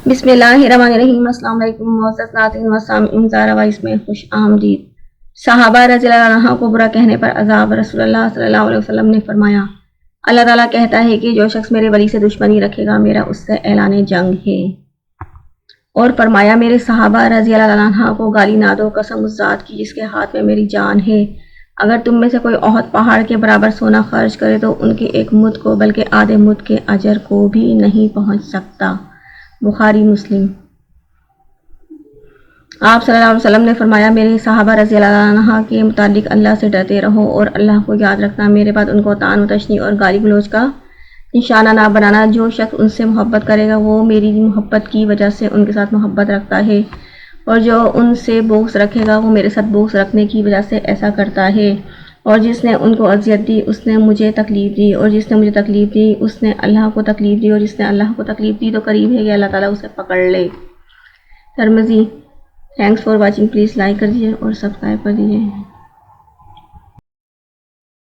بسم اللہ الرحمن الرحیم۔ السلام علیکم معزز ناظرین و سامعین، زہرا وائس میں خوش آمدید۔ صحابہ رضی اللہ عنہ کو برا کہنے پر عذاب۔ رسول اللہ صلی اللہ علیہ وسلم نے فرمایا، اللہ تعالیٰ کہتا ہے کہ جو شخص میرے ولی سے دشمنی رکھے گا میرا اس سے اعلان جنگ ہے۔ اور فرمایا، میرے صحابہ رضی اللہ عنہ کو گالی نہ دو، قسم اس ذات کی جس کے ہاتھ میں میری جان ہے، اگر تم میں سے کوئی احد پہاڑ کے برابر سونا خرچ کرے تو ان کے ایک مد کو بلکہ آدھے مد کے اجر کو بھی نہیں پہنچ سکتا۔ بخاری مسلم۔ آپ صلی اللہ علیہ وسلم نے فرمایا، میرے صحابہ رضی اللہ عنہ کے متعلق اللہ سے ڈرتے رہو اور اللہ کو یاد رکھنا، میرے بعد ان کو طعن و تشنیع اور گالی گلوچ کا نشانہ نہ بنانا۔ جو شخص ان سے محبت کرے گا وہ میری محبت کی وجہ سے ان کے ساتھ محبت رکھتا ہے، اور جو ان سے بغض رکھے گا وہ میرے ساتھ بغض رکھنے کی وجہ سے ایسا کرتا ہے، اور جس نے ان کو اذیت دی اس نے مجھے تکلیف دی، اور جس نے مجھے تکلیف دی اس نے اللہ کو تکلیف دی، اور جس نے اللہ کو تکلیف دی تو قریب ہے کہ اللہ تعالیٰ اسے پکڑ لے۔ ترمذی۔ Thanks for watching, please like کر دیجیے اور سبسکرائب کر دیجیے۔